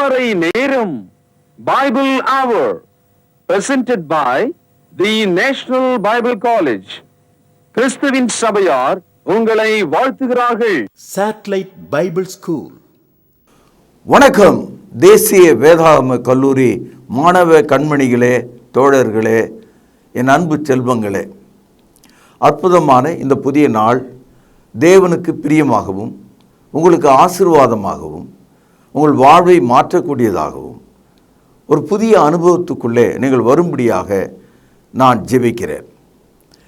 திருமறை நேரம் பைபிள் அவர் presented by the National Bible College. கிறிஸ்துவின் சபையார் உங்களை வாழ்த்துகிறார்கள். Satellite Bible School. வணக்கம். தேசிய வேதாகம கல்லூரி மாணவ கண்மணிகளே, தோழர்களே, என் அன்பு செல்வங்களே, அற்புதமான இந்த புதிய நாள் தேவனுக்கு பிரியமாகவும் உங்களுக்கு ஆசீர்வாதமாகவும் உங்கள் வாழ்வை மாற்றக்கூடியதாகவும் ஒரு புதிய அனுபவத்துக்குள்ளே நீங்கள் வரும்படியாக நான் ஜெபிக்கிறேன்.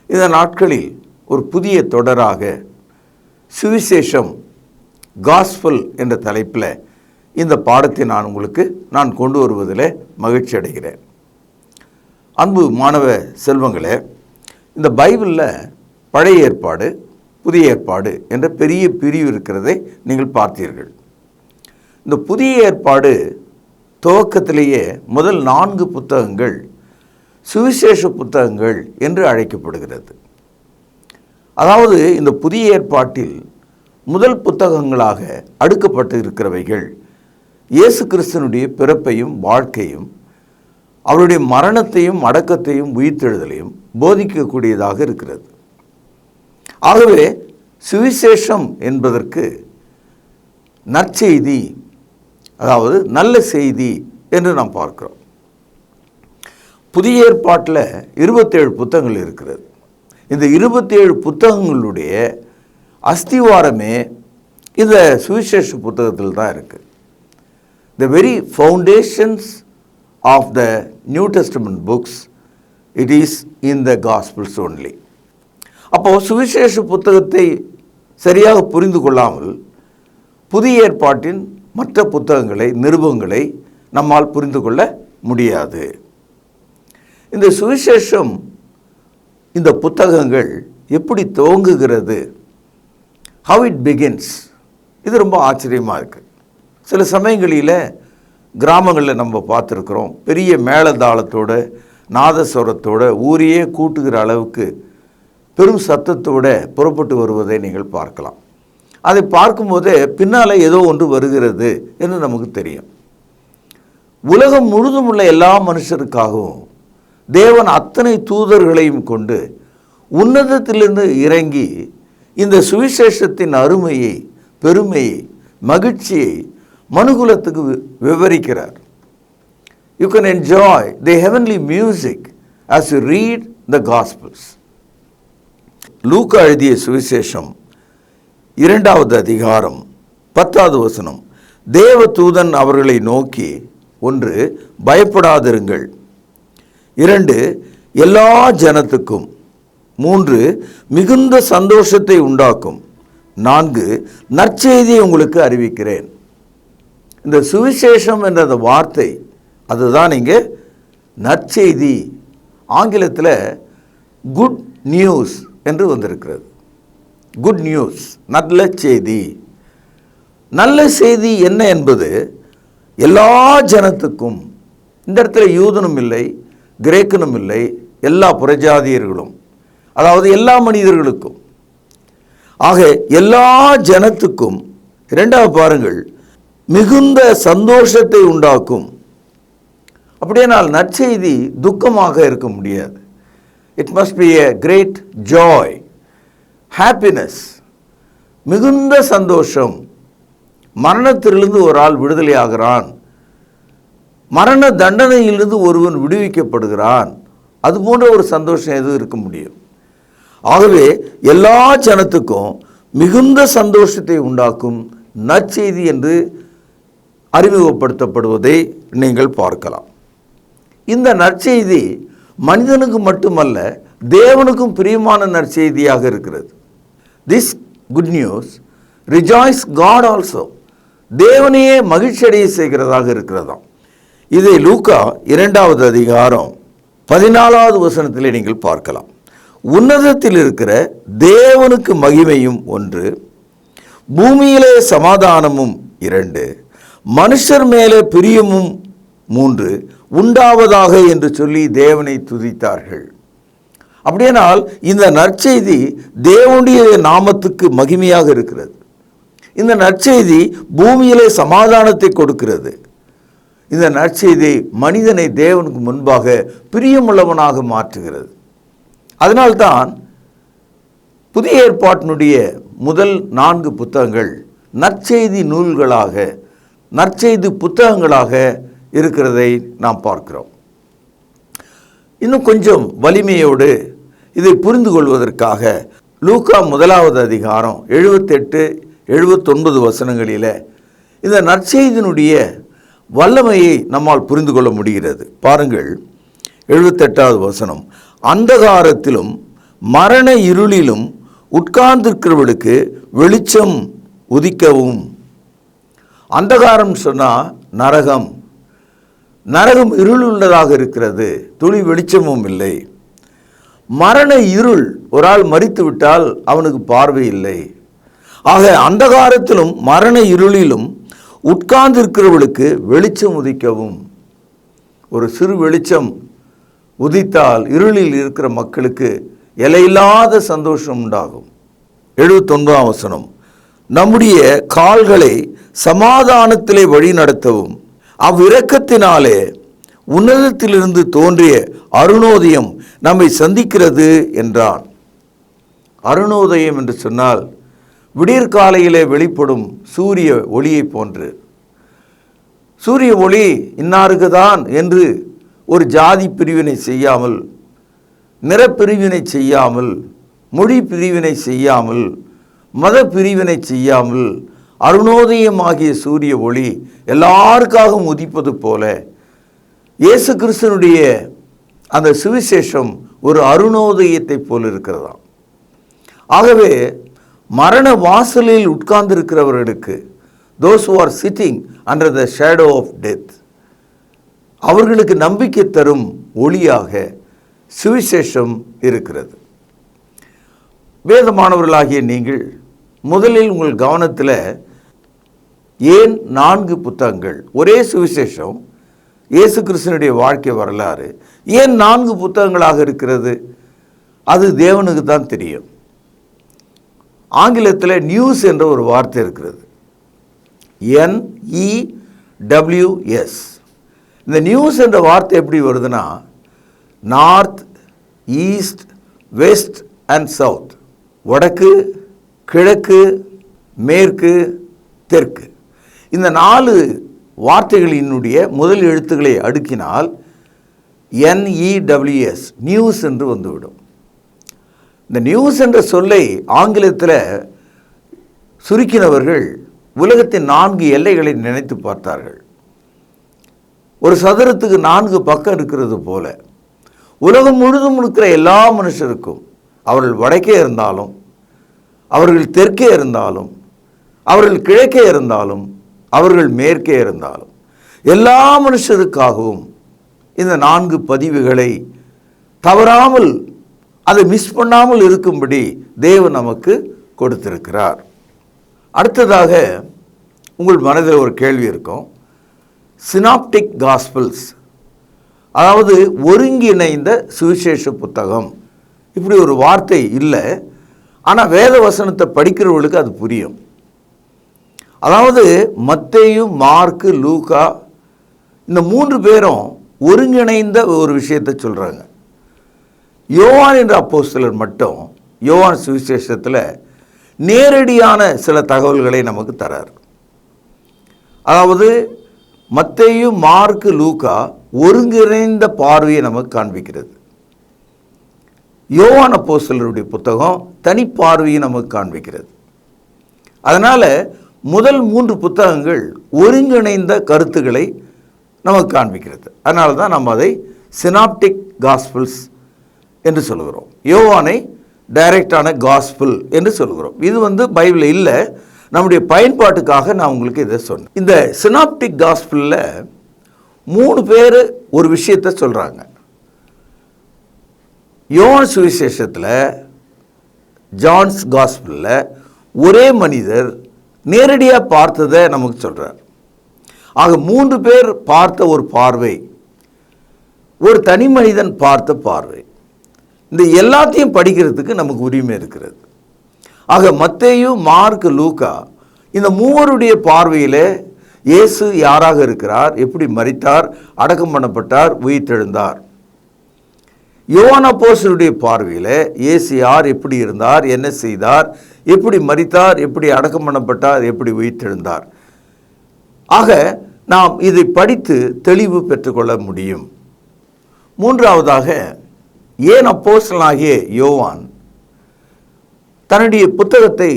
இந்த நாட்களில் ஒரு புதிய தொடராக சுவிசேஷம், காஸ்பல் என்ற தலைப்பில் இந்த பாடத்தை நான் கொண்டு வருவதில் மகிழ்ச்சி அடைகிறேன். அன்பு மாணவ செல்வங்களே, இந்த பைபிளில் பழைய ஏற்பாடு, புதிய ஏற்பாடு என்ற பெரிய பிரிவு இருக்கிறதை நீங்கள் பார்த்தீர்கள். இந்த புதிய ஏற்பாடு துவக்கத்திலேயே முதல் 4 புத்தகங்கள் சுவிசேஷ புத்தகங்கள் என்று அழைக்கப்படுகிறது. அதாவது இந்த புதிய ஏற்பாட்டில் முதல் புத்தகங்களாக அடுக்கப்பட்டு இருக்கிறவைகள் இயேசு கிறிஸ்துனுடைய பிறப்பையும் வாழ்க்கையும் அவருடைய மரணத்தையும் அடக்கத்தையும் உயிர்த்தெழுதலையும் போதிக்கக்கூடியதாக இருக்கிறது. ஆகவே சுவிசேஷம் என்பதற்கு நற்செய்தி, அதாவது நல்ல செய்தி என்று நாம் பார்க்கிறோம். புதிய ஏற்பாட்டில் 27 புத்தகங்கள் இருக்கிறது. இந்த 27 புத்தகங்களுடைய அஸ்திவாரமே இந்த சுவிசேஷ புத்தகத்தில் தான் இருக்குது. The very foundations of the New Testament books, it is in the Gospels only. அப்போது சுவிசேஷ புத்தகத்தை சரியாக புரிந்து கொள்ளாமல் புதிய ஏற்பாட்டின் மற்ற புத்தகங்களை, நிருபங்களை நம்மால் புரிந்து கொள்ள முடியாது. இந்த சுவிசேஷம், இந்த புத்தகங்கள் எப்படி துவங்குகிறது, how it begins, இது ரொம்ப ஆச்சரியமாக இருக்குது. சில சமயங்களில் கிராமங்களில் நம்ம பார்த்துருக்குறோம், பெரிய மேளதாளத்தோடு நாதஸ்வரத்தோடு ஊரையே கூட்டுகிற அளவுக்கு பெரும் சத்தத்தோடு புறப்பட்டு வருவதை நீங்கள் பார்க்கலாம். அதை பார்க்கும்போதே பின்னால் ஏதோ ஒன்று வருகிறது என்று நமக்கு தெரியும். உலகம் முழுதும் உள்ள எல்லா மனுஷருக்காகவும் தேவன் அத்தனை தூதர்களையும் கொண்டு உன்னதத்திலிருந்து இறங்கி இந்த சுவிசேஷத்தின் அருமையை, பெருமையை, மகிழ்ச்சியை மனுகுலத்துக்கு விவரிக்கிறார். You can enjoy the heavenly music as you read the Gospels. லூக்கா எழுதிய சுவிசேஷம் 2வது அதிகாரம் 10வது வசனம். தேவதூதன் அவர்களை நோக்கி, 1, பயப்படாதிருங்கள், 2, எல்லா ஜனத்துக்கும், 3, மிகுந்த சந்தோஷத்தை உண்டாக்கும், 4, நற்செய்தியை உங்களுக்கு அறிவிக்கிறேன். இந்த சுவிசேஷம் என்ற அந்த வார்த்தை, அதுதான் இங்கே நற்செய்தி, ஆங்கிலத்தில் குட் நியூஸ் என்று வந்திருக்கிறது. குட் நியூஸ், நல்ல செய்தி. நல்ல செய்தி என்ன என்பது எல்லா ஜனத்துக்கும், இந்த இடத்துல யூதனும் இல்லை, கிரேக்கனும் இல்லை, எல்லா புறஜாதியர்களும், அதாவது எல்லா மனிதர்களுக்கும், ஆக எல்லா ஜனத்துக்கும். 2வது பாருங்கள், மிகுந்த சந்தோஷத்தை உண்டாக்கும். அப்படியானால் நற்செய்தி துக்கமாக இருக்க முடியாது. It must be a great joy, happiness, மிகுந்த சந்தோஷம். மரணத்திலிருந்து ஒரு ஆள் விடுதலை ஆகிறான், மரண தண்டனையிலிருந்து ஒருவன் விடுவிக்கப்படுகிறான், அது போன்ற ஒரு சந்தோஷம் எதுவும் இருக்க முடியும். ஆகவே எல்லா ஜனத்துக்கும் மிகுந்த சந்தோஷத்தை உண்டாக்கும் நற்செய்தி என்று அறிமுகப்படுத்தப்படுவதை நீங்கள் பார்க்கலாம். இந்த நற்செய்தி மனிதனுக்கு மட்டுமல்ல, தேவனுக்கும் பிரியமான நற்செய்தியாக இருக்கிறது. This good news rejoice God also, தேவனையே மகிழ்ச்சி அடைய செய்கிறதாக இருக்கிறதாம். இதை லூக்கா 2வது அதிகாரம் 14வது வசனத்தில் நீங்கள் பார்க்கலாம். உன்னதத்தில் இருக்கிற தேவனுக்கு மகிமையும் 1, பூமியிலே சமாதானமும் 2, மனுஷர் மேலே பிரியமும் 3 உண்டாவதாக என்று சொல்லி தேவனை துதித்தார்கள். அப்படியானால் இந்த நற்செய்தி தேவனுடைய நாமத்துக்கு மகிமையாக இருக்கிறது. இந்த நற்செய்தி பூமியிலே சமாதானத்தை கொடுக்கிறது. இந்த நற்செய்தி மனிதனை தேவனுக்கு முன்பாக பிரியமுள்ளவனாக மாற்றுகிறது. அதனால்தான் புதிய ஏற்பாட்டினுடைய முதல் 4 புத்தகங்கள் நற்செய்தி நூல்களாக, நற்செய்தி புத்தகங்களாக இருக்கிறதை நாம் பார்க்கிறோம். இன்னும் கொஞ்சம் வலிமையோடு இதை புரிந்து கொள்வதற்காக லூக்கா 1வது அதிகாரம் 78, 79 வசனங்களில் இந்த நற்செய்தியினுடைய வல்லமையை நம்மால் புரிந்து கொள்ள முடிகிறது. பாருங்கள், 78வது வசனம். அந்தகாரத்திலும் மரண இருளிலும் உட்கார்ந்திருக்கிறவர்களுக்கு வெளிச்சம் உதிக்கவும். அந்தகாரம் சொன்னால் நரகம். நரகம் இருளுள்ளதாக இருக்கிறது, துளி வெளிச்சமும் இல்லை. மரண இருள், ஒரு ஆள் மரித்து விட்டால் அவனுக்கு பார்வை இல்லை. ஆக அந்தகாரத்திலும் மரண இருளிலும் உட்கார்ந்திருக்கிறவர்களுக்கு வெளிச்சம் உதிக்கவும். ஒரு சிறு வெளிச்சம் உதித்தால் இருளில் இருக்கிற மக்களுக்கு எல்லையில்லாத சந்தோஷம் உண்டாகும். 79ஆம் வசனம். நம்முடைய கால்களை சமாதானத்திலே வழி நடத்தவும் அவ்விரக்கத்தினாலே உன்னதத்திலிருந்து தோன்றிய அருணோதயம் நம்மை சந்திக்கிறது என்றான். அருணோதயம் என்று சொன்னால் விடியற்காலையிலே வெளிப்படும் சூரிய ஒளியை போன்று. சூரிய ஒளி இன்னாருக்கு தான் என்று ஒரு ஜாதி பிரிவினை செய்யாமல், நிறப்பிரிவினை செய்யாமல், மொழி பிரிவினை செய்யாமல், மத பிரிவினை செய்யாமல் அருணோதயமாகிய சூரிய ஒளி எல்லாருக்காகவும் உதிப்பது போல இயேசு கிறிஸ்துனுடைய அந்த சுவிசேஷம் ஒரு அருணோதயத்தை போல் இருக்கிறதாம். ஆகவே மரண வாசலில் உட்கார்ந்திருக்கிறவர்களுக்கு, those who are sitting under the shadow of death, அவர்களுக்கு நம்பிக்கை தரும் ஒளியாக சுவிசேஷம் இருக்கிறது. வேதமானவர்களாகிய நீங்கள் முதலில் உங்கள் கவனத்தில் ஏன் 4 புத்தகங்கள், ஒரே சுவிசேஷம், இயேசு கிறிஸ்துனுடைய வாழ்க்கை வரலாறு ஏன் 4 புத்தகங்களாக இருக்கிறது? அது தேவனுக்கு தான் தெரியும். ஆங்கிலத்தில் நியூஸ் என்ற ஒரு வார்த்தை இருக்கிறது, NEWS. இந்த நியூஸ் என்ற வார்த்தை எப்படி வருதுன்னா, north, east, west and south, வடக்கு, கிழக்கு, மேற்கு, தெற்கு. இந்த 4 வார்த்தைகளினுடைய முதல் எழுத்துக்களை அடுக்கினால் NEWS, நியூஸ் என்று வந்துவிடும். இந்த நியூஸ் என்ற சொல்லை ஆங்கிலத்தில் சுருக்கினவர்கள் உலகத்தின் 4 எல்லைகளை நினைத்து பார்த்தார்கள். ஒரு சதுரத்துக்கு 4 பக்கம் இருக்கிறது போல உலகம் முழுதும் இருக்கிற எல்லா மனுஷருக்கும், அவர்கள் வடக்கே இருந்தாலும், அவர்கள் தெற்கே இருந்தாலும், அவர்கள் கிழக்கே இருந்தாலும், அவர்கள் மேற்கே இருந்தாலும், எல்லா மனுஷருக்காகவும் இந்த 4 பதிவுகளை தவறாமல், அதை மிஸ் பண்ணாமல் இருக்கும்படி தேவன் நமக்கு கொடுத்திருக்கிறார். அடுத்ததாக உங்கள் மனதில் ஒரு கேள்வி இருக்கும், சினாப்டிக் காஸ்பிள்ஸ், அதாவது ஒருங்கிணைந்த சுவிசேஷ புத்தகம். இப்படி ஒரு வார்த்தை இல்லை, ஆனால் வேத வசனத்தை படிக்கிறவர்களுக்கு அது புரியும். அதாவது மத்தேயு, மார்க்கு, லூக்கா, இந்த 3 பேரும் ஒருங்கிணைந்த ஒரு விஷயத்தை சொல்கிறாங்க. யோவான் என்ற அப்போஸ்தலர் மட்டும் யோவான் சுவிசேஷத்தில் நேரடியான சில தகவல்களை நமக்கு தரார். அதாவது மத்தேயு, மார்க்கு, லூக்கா ஒருங்கிணைந்த பார்வையை நமக்கு காண்பிக்கிறது. யோவான் அப்போஸ்தலருடைய புத்தகம் தனி பார்வையை நமக்கு காண்பிக்கிறது. அதனால் முதல் 3 புத்தகங்கள் ஒருங்கிணைந்த கருத்துக்களை நமக்கு காண்பிக்கிறது. அதனால தான் நம்ம அதை சினாப்டிக் காஸ்பிள்ஸ் என்று சொல்கிறோம். யோவானை டைரக்டான காஸ்பிள் என்று சொல்கிறோம். இது பைபிளில் இல்லை, நம்முடைய பயன்பாட்டுக்காக நான் உங்களுக்கு இதை சொன்னேன். இந்த சினாப்டிக் காஸ்பிளில் 3 பேர் ஒரு விஷயத்தை சொல்கிறாங்க. யோவான் சுவிசேஷத்தில், ஜான்ஸ் காஸ்பிளில் ஒரே மனிதர் நேரடியாக பார்த்ததை நமக்கு சொல்கிறார். ஆக 3 பேர் பார்த்த ஒரு பார்வை, ஒரு தனி மனிதன் பார்த்த பார்வை, இந்த எல்லாத்தையும் படிக்கிறதுக்கு நமக்கு உரிமை இருக்கிறது. ஆக மத்தேயு, மார்க், லூக்கா இந்த 3 பார்வையில் இயேசு யாராக இருக்கிறார், எப்படி மரித்தார், அடக்கம் பண்ணப்பட்டார், உயிர்த்தெழுந்தார். யோவான் அப்போஸ்தலனுடைய பார்வையில் இயேசு யார், எப்படி இருந்தார், என்ன செய்தார், எப்படி மரித்தார், எப்படி அடக்கம் பண்ணப்பட்டார், எப்படி உயிர்த்தெழுந்தார். ஆக நாம் இதை படித்து தெளிவு பெற்றுக்கொள்ள முடியும். மூன்றாவதாக, ஏன் அப்போஸ்தலனாகிய யோவான் தன்னுடைய புத்தகத்தை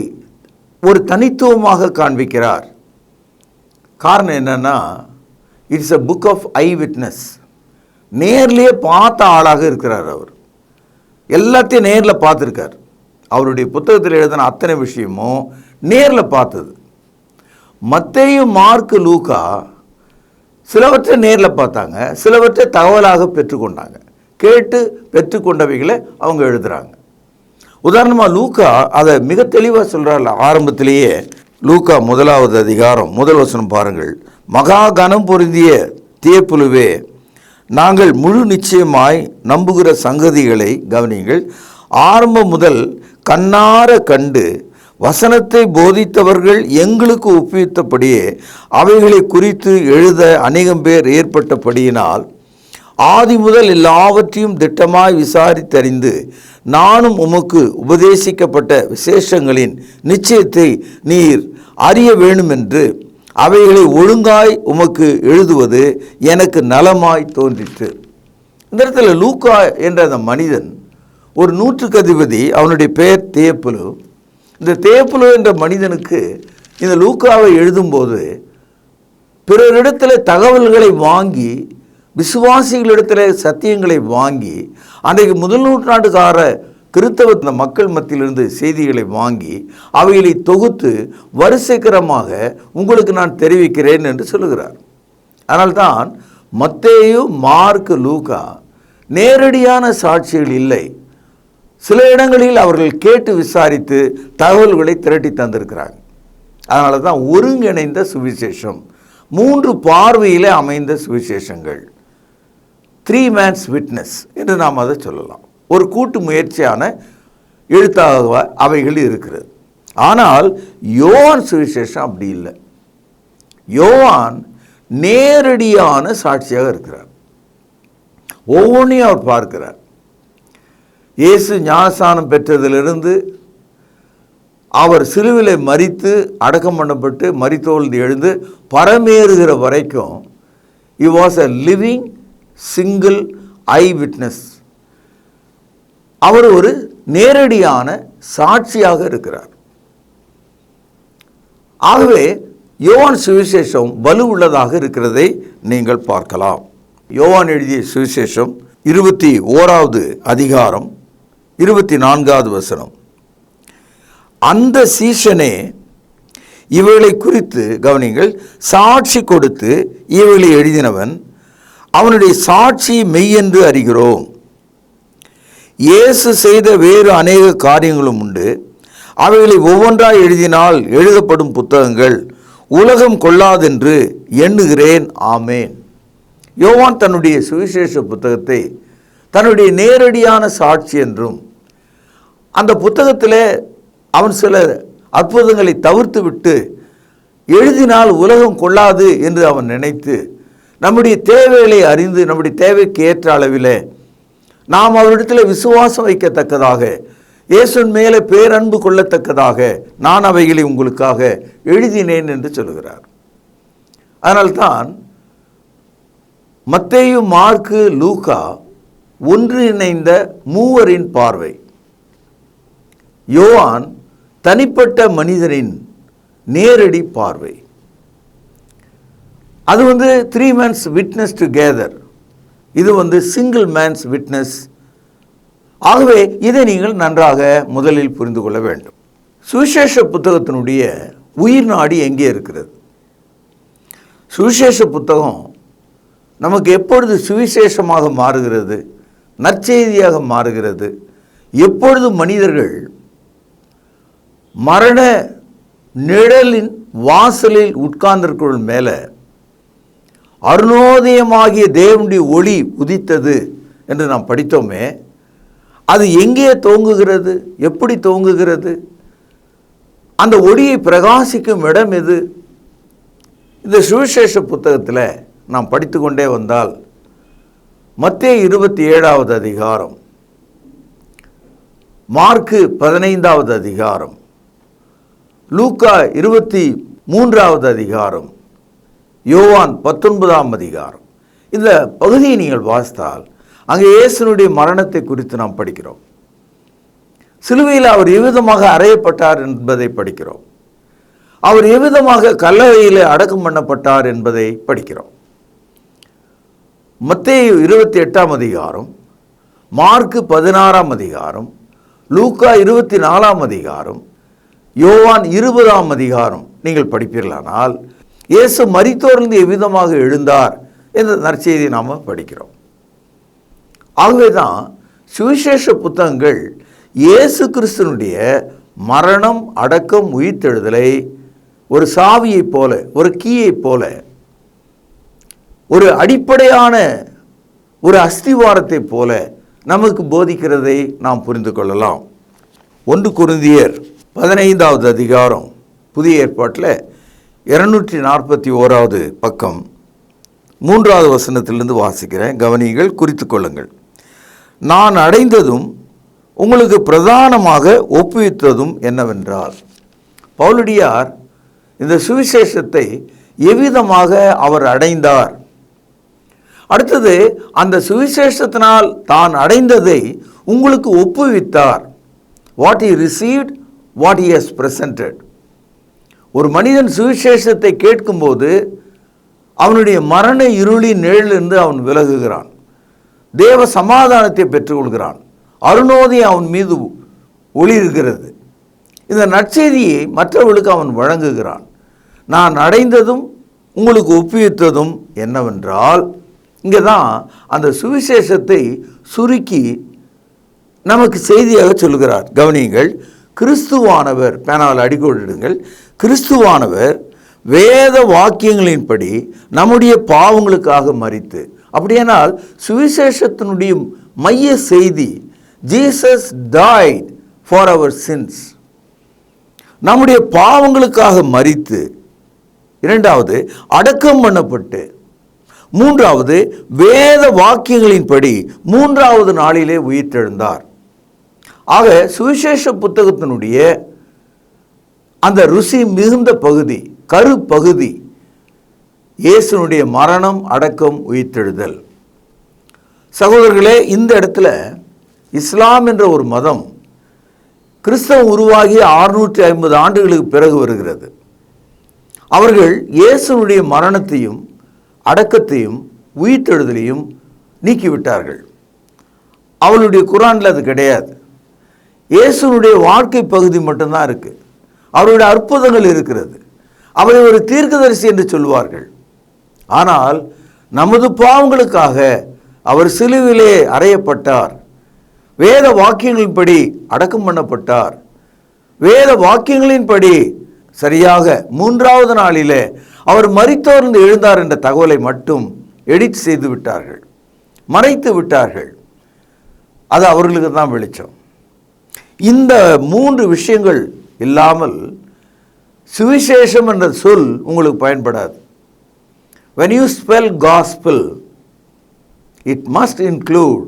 ஒரு தனித்துவமாக காண்பிக்கிறார்? காரணம் என்னன்னா, it's a book of eyewitness. நேர்லேயே பார்த்த ஆளாக இருக்கிறார். அவர் எல்லாத்தையும் நேரில் பார்த்துருக்கார். அவருடைய புத்தகத்தில் எழுதின அத்தனை விஷயமும் நேரில் பார்த்தது. மத்தேயு, மார்க்கு, லூக்கா சிலவற்றை நேரில் பார்த்தாங்க, சிலவற்றை தகவலாக பெற்றுக்கொண்டாங்க. கேட்டு பெற்றுக்கொண்டவைகளை அவங்க எழுதுகிறாங்க. உதாரணமாக லூக்கா அதை மிக தெளிவாக சொல்கிறார். ஆரம்பத்திலேயே லூக்கா 1வது அதிகாரம் 1 வசனம் பாருங்கள். மகா கனம் பொருந்திய தேப்புலுவே, நாங்கள் முழு நிச்சயமாய் நம்புகிற சங்கதிகளை கவனிங்கள். ஆரம்பம் முதல் கண்ணார கண்டு வசனத்தை போதித்தவர்கள் எங்களுக்கு ஒப்புவித்தபடியே அவைகளை குறித்து எழுத அநேகம் பேர் ஏற்பட்டபடியினால் ஆதி முதல் எல்லாவற்றையும் திட்டமாய் விசாரித்தறிந்து நானும் உமக்கு உபதேசிக்கப்பட்ட விசேஷங்களின் நிச்சயத்தை நீர் அறிய வேண்டுமென்று அவைகளை ஒழுங்காய் உமக்கு எழுதுவது எனக்கு நலமாய் தோன்றிற்று. இந்த இடத்துல லூக்கா என்ற அந்த மனிதன் ஒரு நூற்றுக்கு அதிபதி. அவனுடைய பெயர் தேப்புலு. இந்த தேப்புலு என்ற மனிதனுக்கு இந்த லூக்காவை எழுதும்போது பிறரிடத்தில் தகவல்களை வாங்கி, விசுவாசிகளிடத்தில் சத்தியங்களை வாங்கி, அன்றைக்கு முதல் நூற்றாண்டுக்கார கிறித்தவ மக்கள் மத்தியிலிருந்து செய்திகளை வாங்கி அவைகளை தொகுத்து வரிசைக்கிரமாக உங்களுக்கு நான் தெரிவிக்கிறேன் என்று சொல்லுகிறார். அதனால்தான் மத்தேயு, மார்க்கு, லூக்கா நேரடியான சாட்சிகள் இல்லை. சில இடங்களில் அவர்கள் கேட்டு விசாரித்து தகவல்களை திரட்டி தந்திருக்கிறாங்க. அதனால தான் ஒருங்கிணைந்த சுவிசேஷம், 3 பார்வையில் அமைந்த சுவிசேஷங்கள், 3 man's witness என்று நாம் அதை சொல்லலாம். ஒரு கூட்டு முயற்சியான எழுத்தாக அவைகள் இருக்கிறது. ஆனால் யோவான் சுவிசேஷம் அப்படி இல்லை. யோவான் நேரடியான சாட்சியாக இருக்கிறார். ஒவ்வொன்றையும் அவர் பார்க்கிறார். இயேசு ஞானஸ்நானம் பெற்றதிலிருந்து அவர் சிலுவிலை மரித்து அடக்கம் பண்ணப்பட்டு மரித்தோழ்ந்து எழுந்து பரமேறுகிற வரைக்கும் he was a living single eye witness. அவர் ஒரு நேரடியான சாட்சியாக இருக்கிறார். ஆகவே யோவான் சுவிசேஷம் வலு உள்ளதாக இருக்கிறதை நீங்கள் பார்க்கலாம். யோவான் எழுதிய சுவிசேஷம் 21வது அதிகாரம் 24வது வசனம். அந்த சீஷனே இவைகளை குறித்து கவனிங்கள், சாட்சி கொடுத்து இவைகளை எழுதினவன், அவனுடைய சாட்சி மெய்யென்று அறிகிறோம். இயேசு செய்த வேறு அநேக காரியங்களும் உண்டு. அவைகளை ஒவ்வொன்றாய் எழுதினால் எழுதப்படும் புத்தகங்கள் உலகம் கொள்ளாதென்று எண்ணுகிறேன். ஆமேன். யோவான் தன்னுடைய சுவிசேஷ புத்தகத்தை தன்னுடைய நேரடியான சாட்சி என்றும், அந்த புத்தகத்தில் அவன் சில அற்புதங்களை தவிர்த்து விட்டு எழுதினால் உலகம் கொள்ளாது என்று அவன் நினைத்து, நம்முடைய தேவைகளை அறிந்து நம்முடைய தேவைக்கு ஏற்ற அளவில் நாம் அவரிடத்தில் விசுவாசம் வைக்கத்தக்கதாக, இயேசுவின் மேலே பேரன்பு கொள்ளத்தக்கதாக நான் அவைகளை உங்களுக்காக எழுதினேன் என்று சொல்கிறார். அதனால்தான் மத்தேயு, மார்க்கு, லூக்கா ஒன்றிணைந்த மூவரின் பார்வை. யோவான் தனிப்பட்ட மனிதனின் நேரடி பார்வை. அது 3 man's witness together. இது சிங்கிள் மேன்ஸ் விட்னஸ். ஆகவே இதை நீங்கள் நன்றாக முதலில் புரிந்து கொள்ள வேண்டும். சுவிசேஷ புத்தகத்தினுடைய உயிர் நாடி எங்கே இருக்கிறது? சுவிசேஷ புத்தகம் நமக்கு எப்பொழுது சுவிசேஷமாக மாறுகிறது, நற்செய்தியாக மாறுகிறது? எப்பொழுது மனிதர்கள் மரண நிழலின் வாசலில் உட்கார்ந்திருக்கிற மேலே அருணோதயமாகிய தேவனுடைய ஒளி உதித்தது என்று நாம் படித்தோமே, அது எங்கே தோங்குகிறது, எப்படி தோங்குகிறது? அந்த ஒளியை பிரகாசிக்கும் இடம் எது? இந்த சுவிசேஷ புத்தகத்தில் நாம் படித்து கொண்டே வந்தால் மத்தேயு 27வது அதிகாரம், மார்க்கு 15வது அதிகாரம், லூக்கா 23வது அதிகாரம், யோவான் 19ஆம் அதிகாரம், இந்த பகுதியை நீங்கள் வாசித்தால் அங்கே இயேசுனுடைய மரணத்தை குறித்து நாம் படிக்கிறோம். சிலுவையில் அவர் எவ்விதமாக அறையப்பட்டார் என்பதை படிக்கிறோம். அவர் எவ்விதமாக கல்லறையில் அடக்கம் பண்ணப்பட்டார் என்பதை படிக்கிறோம். மத்தேயு 28ஆம் அதிகாரம், மார்க்கு 16ஆம் அதிகாரம், லூக்கா 24ஆம் அதிகாரம், யோவான் 20ஆம் அதிகாரம் நீங்கள் படிப்பீர்களானால் இயேசு மரித்தோரிலிருந்து எவ்விதமாக எழுந்தார் என்ற நற்செய்தியை நாம் படிக்கிறோம். ஆகவே தான் சுவிசேஷ புத்தகங்கள் இயேசு கிறிஸ்துனுடைய மரணம், அடக்கம், உயிர்த்தெழுதலை ஒரு சாவியைப் போல, ஒரு கீயைப் போல, ஒரு அடிப்படையான ஒரு அஸ்திவாரத்தைப் போல நமக்கு போதிக்கிறதை நாம் புரிந்து கொள்ளலாம். 1 கொரிந்தியர் 15வது அதிகாரம், புதிய ஏற்பாட்டில் 241வது பக்கம் 3வது வசனத்திலிருந்து வாசிக்கிறேன். கவனிகள், குறித்து கொள்ளுங்கள். நான் அடைந்ததும் உங்களுக்கு பிரதானமாக ஒப்புவித்ததும் என்னவென்றால், பவுலடியார் இந்த சுவிசேஷத்தை எவ்விதமாக அவர் அடைந்தார், அடுத்தது அந்த சுவிசேஷத்தினால் தான் அடைந்ததை உங்களுக்கு ஒப்புவித்தார். What he received, what he has presented. ஒரு மனிதன் சுவிசேஷத்தை கேட்கும்போது அவனுடைய மரண இருளின் நிழலிலிருந்து அவன் விலகுகிறான், தேவ சமாதானத்தை பெற்றுக்கொள்கிறான், அருணோதயம் அவன் மீது ஒளிர்கிறது. இந்த நற்செய்தியை மற்றவர்களுக்கு அவன் வழங்குகிறான். நான் அடைந்ததும் உங்களுக்கு ஒப்புவித்ததும் என்னவென்றால், இங்கே தான் அந்த சுவிசேஷத்தை சுருக்கி நமக்கு செய்தியாக சொல்கிறார். கவனியுங்கள், கிறிஸ்துவானவர், பேனாவில் அடிக்கோடிடுங்கள், கிறிஸ்துவானவர் வேத வாக்கியங்களின்படி நம்முடைய பாவங்களுக்காக மரித்து, அப்படியானால் சுவிசேஷத்தினுடைய மைய செய்தி Jesus died for our sins, நம்முடைய பாவங்களுக்காக மரித்து, இரண்டாவது அடக்கம் பண்ணப்பட்டு, மூன்றாவது வேத வாக்கியங்களின்படி 3வது நாளிலே உயிர்த்தெழுந்தார். ஆக சுவிசேஷ புத்தகத்தினுடைய அந்த ருசி மிகுந்த பகுதி, கருப்பகுதி இயேசுனுடைய மரணம், அடக்கம், உயிர்த்தெழுதல். சகோதரர்களே, இந்த இடத்துல இஸ்லாம் என்ற ஒரு மதம் கிறிஸ்தவம் உருவாகி 650 ஆண்டுகளுக்கு பிறகு வருகிறது. அவர்கள் இயேசுனுடைய மரணத்தையும் அடக்கத்தையும் உயிர்த்தெழுதலையும் நீக்கிவிட்டார்கள். அவளுடைய குரானில் அது கிடையாது. இயேசுனுடைய வாழ்க்கை பகுதி மட்டும்தான் இருக்குது. அவருடைய அற்புதங்கள் இருக்கிறது. அவரை ஒரு தீர்க்கதரிசி என்று சொல்வார்கள். ஆனால் நமது பாவங்களுக்காக அவர் சிலுவிலே அறையப்பட்டார், வேத வாக்கியங்களின்படி அடக்கம் பண்ணப்பட்டார், வேத வாக்கியங்களின்படி சரியாக 3வது நாளிலே அவர் மரித்தோர்ந்து எழுந்தார் என்ற தகவலை மட்டும் எடிட் செய்து விட்டார்கள், மறைத்து விட்டார்கள். அது அவர்களுக்கு தான் வெளிச்சம். இந்த 3 விஷயங்கள் இல்லாமல் சுவிசேஷம் என்ற சொல் உங்களுக்கு பயன்படாது. when you spell gospel, it must include,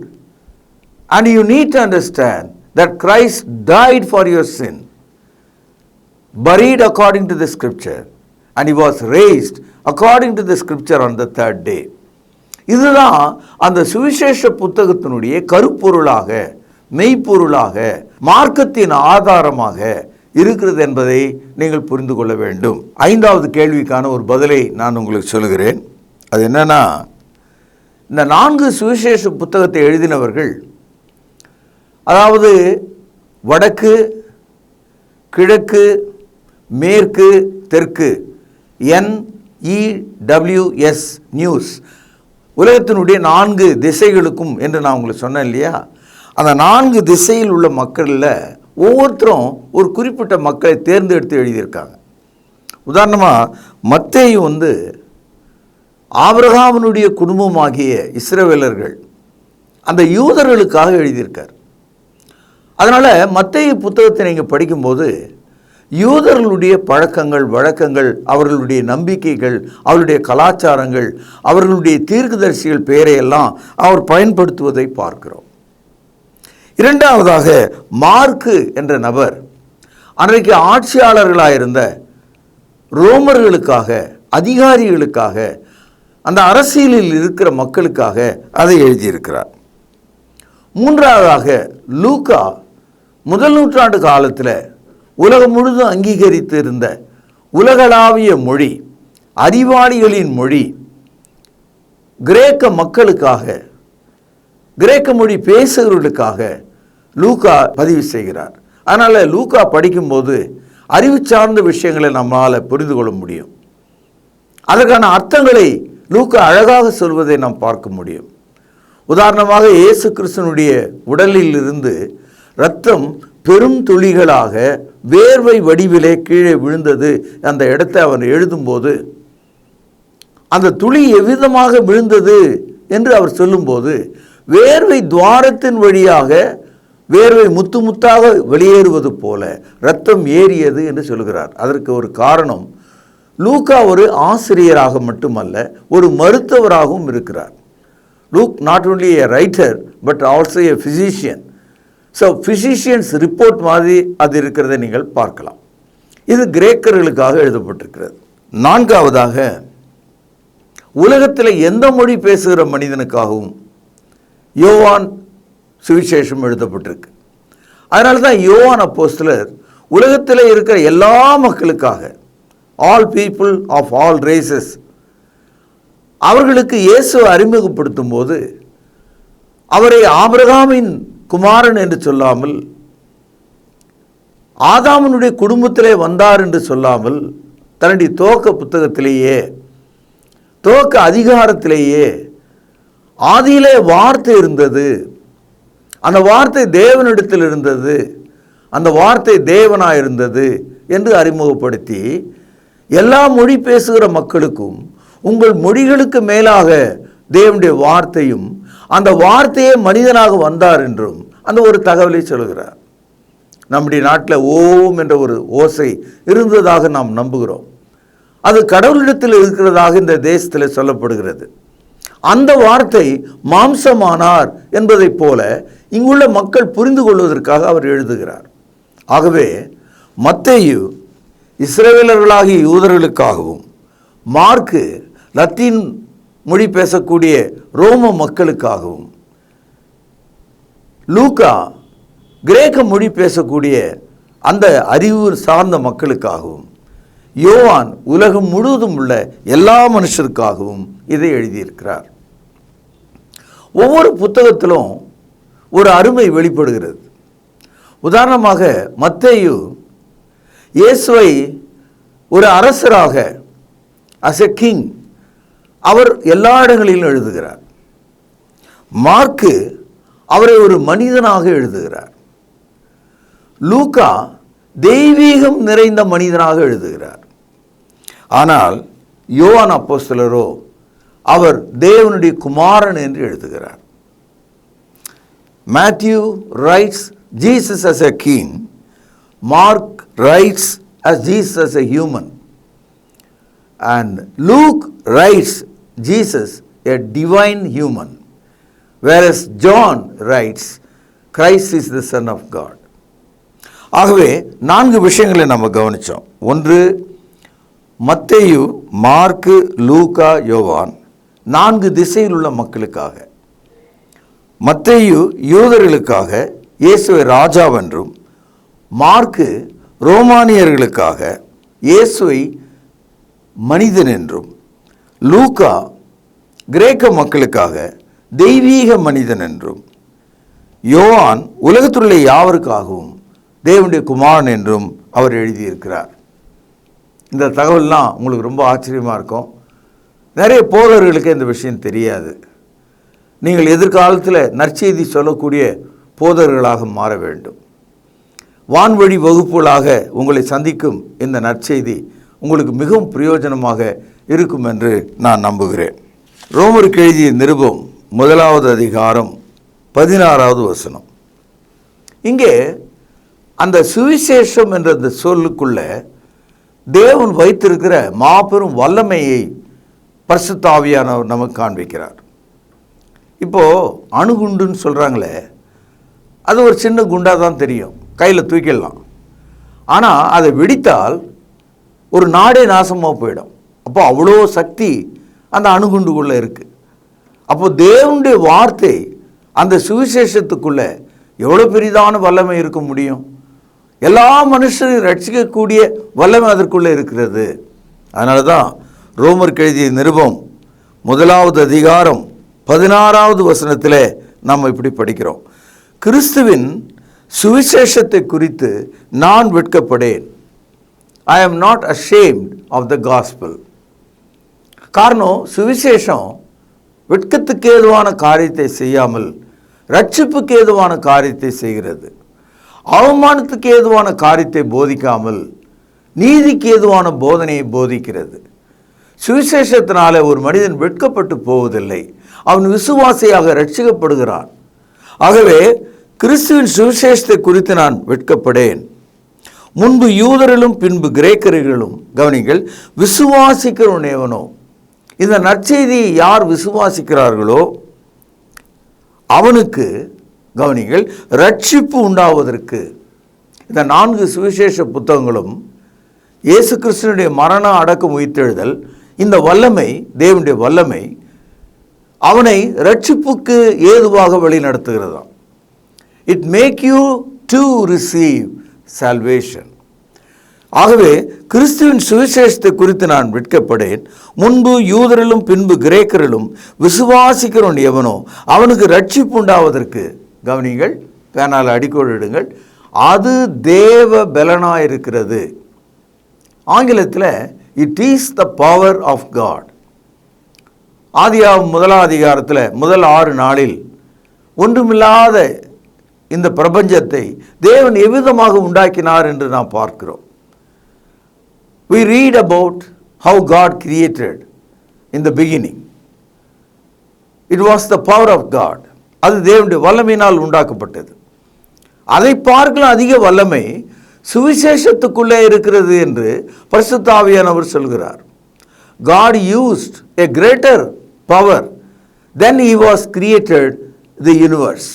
and you need to understand that Christ died for your sin, buried according to the scripture, and he was raised according to the scripture on the 3rd day. இதுதான் அந்த சுவிசேஷ புத்தகத்தினுடைய கருப்பொருளாக, மெய்ப்பொருளாக, மார்க்கத்தின் ஆதாரமாக இருக்கிறது என்பதை நீங்கள் புரிந்து கொள்ள வேண்டும். 5வது கேள்விக்கான ஒரு பதிலை நான் உங்களுக்கு சொல்கிறேன். அது என்னன்னா, இந்த 4 சுவிசேஷ புத்தகத்தை எழுதினவர்கள், அதாவது வடக்கு, கிழக்கு, மேற்கு, தெற்கு, NEWS நியூஸ், உலகத்தினுடைய 4 திசைகளுக்கும் என்று நான் உங்களுக்கு சொன்னேன் இல்லையா? அந்த 4 திசையில் உள்ள மக்களில் ஒவ்வொருத்தரும் ஒரு குறிப்பிட்ட மக்களை தேர்ந்தெடுத்து எழுதியிருக்காங்க. உதாரணமாக மத்தேயு ஆபிரகாமினுடைய குடும்பமாகிய இஸ்ரவேலர்கள், அந்த யூதர்களுக்காக எழுதியிருக்கார். அதனால் மத்தேயு புத்தகத்தை நீங்கள் படிக்கும்போது யூதர்களுடைய பழக்கங்கள் வழக்கங்கள், அவர்களுடைய நம்பிக்கைகள், அவருடைய கலாச்சாரங்கள், அவர்களுடைய தீர்க்கதரிசிகள் பெயரையெல்லாம் அவர் பயன்படுத்துவதை பார்க்கிறோம். இரண்டாவதாக, மார்க்கு என்ற நபர் அன்றைக்கு ஆட்சியாளர்களாயிருந்த ரோமர்களுக்காக, அதிகாரிகளுக்காக, அந்த அரசியலில் இருக்கிற மக்களுக்காக அதை எழுதியிருக்கிறார். மூன்றாவதாக, லூக்கா முதல் நூற்றாண்டு காலத்தில் உலகம் முழுதும் அங்கீகரித்து இருந்த உலகளாவிய மொழி, அறிவாளிகளின் மொழி, கிரேக்க மக்களுக்காக, கிரேக்க மொழி பேசுகிறவர்களுக்காக லூக்கா பதிவு செய்கிறார். அதனால் லூக்கா படிக்கும்போது அறிவு சார்ந்த விஷயங்களை நம்மால் புரிந்து கொள்ள முடியும். அதற்கான அர்த்தங்களை லூக்கா அழகாக சொல்வதை நாம் பார்க்க முடியும். உதாரணமாக, இயேசு கிறிஸ்துனுடைய உடலில் இருந்து இரத்தம் பெரும் துளிகளாக வேர்வை வடிவிலே கீழே விழுந்தது. அந்த இடத்தை அவன் எழுதும்போது அந்த துளி எவ்விதமாக விழுந்தது என்று அவர் சொல்லும்போது, வேர்வை துவாரத்தின் வழியாக வேர்வை முத்து முத்தாக வெளியேறுவது போல இரத்தம் ஏறியது என்று சொல்கிறார். அதற்கு ஒரு காரணம், லூக்கா ஒரு ஆசிரியராக மட்டுமல்ல, ஒரு மருத்துவராகவும் இருக்கிறார். Luke not only a writer but also a physician. So physicians report மாதிரி அது இருக்கிறதை நீங்கள் பார்க்கலாம். இது கிரேக்கர்களுக்காக எழுதப்பட்டிருக்கிறது. நான்காவதாக, உலகத்தில் எந்த மொழி பேசுகிற மனிதனுக்காகவும் யோவான் சுவிசேஷம் எழுதப்பட்டிருக்கு. அதனால தான் யோவான் அப்போஸ்தலர் உலகத்தில் இருக்கிற எல்லா மக்களுக்காக, all people of all races, அவர்களுக்கு இயேசுவை அறிமுகப்படுத்தும் போது அவரை ஆபிரகாமின் குமாரன் என்று சொல்லாமல், ஆதாமனுடைய குடும்பத்திலே வந்தார் என்று சொல்லாமல், தன்னுடைய துவக்க புத்தகத்திலேயே, துவக்க அதிகாரத்திலேயே, ஆதியிலே வார்த்தை இருந்தது, அந்த வார்த்தை தேவனிடத்தில் இருந்தது, அந்த வார்த்தை தேவனாய் இருந்தது என்று அறிமுகப்படுத்தி எல்லா மொழி பேசுகிற மக்களுக்கும், உங்கள் மொழிகளுக்கு மேலாக தேவனுடைய வார்த்தையும், அந்த வார்த்தையே மனிதனாக வந்தார் என்றும் அந்த ஒரு தகவலை சொல்கிறார். நம்முடைய நாட்டில் ஓம் என்ற ஒரு ஓசை இருந்ததாக நாம் நம்புகிறோம். அது கடவுளிடத்தில் இருக்கிறதாக இந்த தேசத்தில் சொல்லப்படுகிறது. அந்த வார்த்தை மாம்சமானார் என்பதைப் போல இங்குள்ள மக்கள் புரிந்து கொள்வதற்காக அவர் எழுதுகிறார். ஆகவே மத்தேயு இஸ்ரவேலர்களாகிய யூதர்களுக்காகவும், மார்க்கு லத்தீன் மொழி பேசக்கூடிய ரோம மக்களுக்காகவும், லூக்கா கிரேக்க மொழி பேசக்கூடிய அந்த அறிவு சார்ந்த மக்களுக்காகவும், யோவான் உலகம் முழுவதும் உள்ள எல்லா மனுஷருக்காகவும் இதை எழுதியிருக்கிறார். ஒவ்வொரு புத்தகத்திலும் ஒரு அருமை வெளிப்படுகிறது. உதாரணமாக, மத்தேயு இயேசுவை ஒரு அரசராக, அஸ் எ கிங், அவர் எல்லா இடங்களிலும் எழுதுகிறார். மார்க்கு அவரை ஒரு மனிதனாக எழுதுகிறார். லூக்கா தெய்வீகம் நிறைந்த மனிதனாக எழுதுகிறார். ஆனால் யோவான் அப்போஸ்தலரோ அவர் தேவனுடைய குமாரன் என்று எழுதுகிறார். Matthew writes Jesus as a king. Mark writes as Jesus as a human. And Luke writes Jesus a divine human. Whereas John writes Christ is the Son of God. ஆகவே 4 விஷயங்களை நம்ம கவனித்தோம். ஒன்று, மத்தேயு, மார்க்கு, லூக்கா, யோவான் 4 திசையில் உள்ள மக்களுக்காக. மத்தேயு யூதர்களுக்காக இயேசுவை ராஜாவென்றும், மார்க்கு ரோமானியர்களுக்காக இயேசுவை மனிதன் என்றும், லூக்கா கிரேக்க மக்களுக்காக தெய்வீக மனிதன் என்றும், யோவான் உலகத்துள்ள யாவருக்காகவும் தேவனுடைய குமாரன் என்றும் அவர் எழுதியிருக்கிறார். இந்த தகவல்லாம் உங்களுக்கு ரொம்ப ஆச்சரியமாக இருக்கும். நிறைய போதகர்களுக்கு இந்த விஷயம் தெரியாது. நீங்கள் எதிர்காலத்தில் நற்செய்தி சொல்லக்கூடிய போதகர்களாக மாற வேண்டும். வான்வழி வகுப்புகளாக உங்களை சந்திக்கும் இந்த நற்செய்தி உங்களுக்கு மிகவும் பிரயோஜனமாக இருக்கும் என்று நான் நம்புகிறேன். ரோமருக்கு எழுதிய நிருபம் 1வது அதிகாரம் 16வது வசனம். இங்கே அந்த சுவிசேஷம் என்ற அந்த சொல்லுக்குள்ள தேவன் வைத்திருக்கிற மாபெரும் வல்லமையை பரிசுத்த ஆவியானவர் நமக்கு காண்பிக்கிறார். இப்போ அணுகுண்டுன்னு சொல்றாங்களே, அது ஒரு சின்ன குண்டா தான் தெரியும், கையில் தூக்கிடலாம். ஆனால் அதை வெடித்தால் ஒரு நாடே நாசமாக போயிடும். அப்போ அவ்வளோ சக்தி அந்த அணுகுண்டுக்குள்ளே இருக்குது. அப்போ தேவனுடைய வார்த்தை அந்த சுவிசேஷத்துக்குள்ளே எவ்வளோ பெரிதான வல்லமை இருக்க முடியும்? எல்லா மனுஷரையும் ரட்சிக்கக்கூடிய வல்லமை அதற்குள்ளே இருக்கிறது. அதனால தான் ரோமருக்கு எழுதிய நிருபம் 1வது அதிகாரம் 16வது வசனத்தில் நாம் இப்படி படிக்கிறோம். கிறிஸ்துவின் சுவிசேஷத்தை குறித்து நான் வெட்கப்படேன். I am not ashamed of the gospel. காரணம், சுவிசேஷம் வெட்கத்துக்கு ஏதுவான காரியத்தை செய்யாமல் ரட்சிப்புக்கு ஏதுவான காரியத்தை செய்கிறது. அவமானத்துக்கு ஏதுவான காரியத்தை போதிக்காமல் நீதிக்கு ஏதுவான போதனையை போதிக்கிறது. சுவிசேஷத்தினாலே ஒரு மனிதன் வெட்கப்பட்டு போவதில்லை, அவன் விசுவாசியாக ரட்சிக்கப்படுகிறான். ஆகவே கிறிஸ்துவின் சுவிசேஷத்தை குறித்து நான் வெட்கப்படேன். முன்பு யூதரிலும் பின்பு கிரேக்கர்களும், கவனிங்கள், விசுவாசிக்கிறவன் எவனோ, இந்த நற்செய்தியை யார் விசுவாசிக்கிறார்களோ அவனுக்கு, கவனிங்கள், ரட்சிப்பு உண்டாவதற்கு இந்த 4 சுவிசேஷ புத்தகங்களும் இயேசு கிறிஸ்துவினுடைய மரண அடக்கம் உயிர்த்தெழுதல், இந்த வல்லமை, தேவனுடைய வல்லமை அவனை ரட்சிப்புக்கு ஏதுவாக வழி நடத்துகிறதாம். It make you to receive salvation. ஆகவே கிறிஸ்துவின் சுவிசேஷத்தை குறித்து நான் வெட்கப்படேன். முன்பு யூதரிலும் பின்பு கிரேக்கரிலும் விசுவாசிக்கிறவன் எவனோ அவனுக்கு ரட்சிப்பு உண்டாவதற்கு, கவனிங்கள், பேனால் அடிக்கோடிடுங்கள், அது தேவ பலனாயிருக்கிறது. ஆங்கிலத்தில் it is the power of God. ஆதியாகமம் 1வது அதிகாரத்தில் முதல் 6 நாளில் ஒன்றுமில்லாத இந்த பிரபஞ்சத்தை தேவன் எவ்விதமாக உண்டாக்கினார் என்று நாம் பார்க்கிறோம். We read about how God created in the beginning. It was the power of God. அது தேவனுடைய வல்லமையினால் உண்டாக்கப்பட்டது. அதை பார்க்கலாம் அதிக வல்லமை சுவிசேஷத்துக்குள்ளே இருக்கிறது என்று பரிசுத்த ஆவியானவர் சொல்கிறார். God used a greater power than he was created the universe.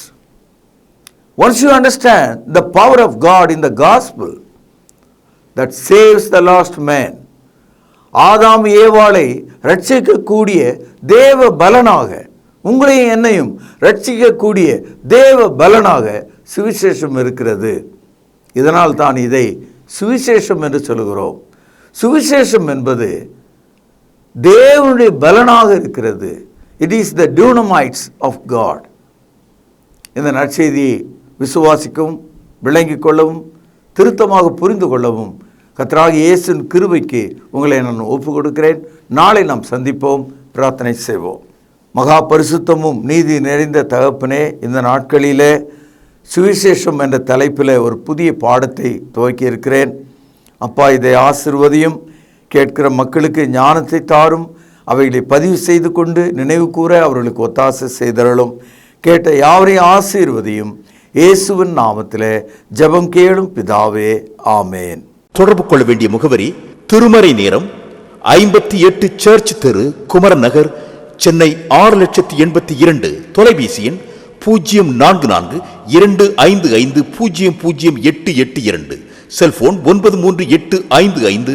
Once you understand the power of God in the gospel that saves the lost man, ஆதாம் ஏவாளை ரட்சிக்கக்கூடிய தேவ பலனாக, உங்களையும் என்னையும் ரட்சிக்கக்கூடிய தேவ பலனாக சுவிசேஷம் இருக்கிறது. இதனால் தான் இதை சுவிசேஷம் என்று சொல்கிறோம். சுவிசேஷம் என்பது தேவனுடைய பலனாக இருக்கிறது. It is the dynamites of God. இந்த நற்செய்தியை விசுவாசிக்கவும் விளங்கிக் கொள்ளவும் திருத்தமாக புரிந்து கொள்ளவும் கர்த்தராகிய இயேசுவின் கிருபைக்கு உங்களை நான் ஒப்பு கொடுக்கிறேன். நாளை நாம் சந்திப்போம், பிரார்த்தனை செய்வோம். மகா பரிசுத்தமும் நீதி நிறைந்த தகப்பனே, இந்த நாட்களிலே சுவிசேஷம் என்ற தலைப்பில் ஒரு புதிய பாடத்தை துவக்கி இருக்கிறேன். அப்பா, இதை ஆசீர்வதியும், கேட்கிற மக்களுக்கு ஞானத்தை தாரும், அவைகளை பதிவு செய்து கொண்டு நினைவு கூற அவர்களுக்கு ஒத்தாசை செய்தருளும். கேட்ட யாவரையும் ஆசீர்வதியும். இயேசுவின் நாமத்திலே ஜெபம் கேளும் பிதாவே, ஆமேன். தொடர்பு கொள்ள வேண்டிய முகவரி: திருமறை நேரம், 58 சர்ச் தெரு, குமரன் நகர், சென்னை 6,82,000. தொலைபேசி எண் 044255008882. செல்போன் 93855000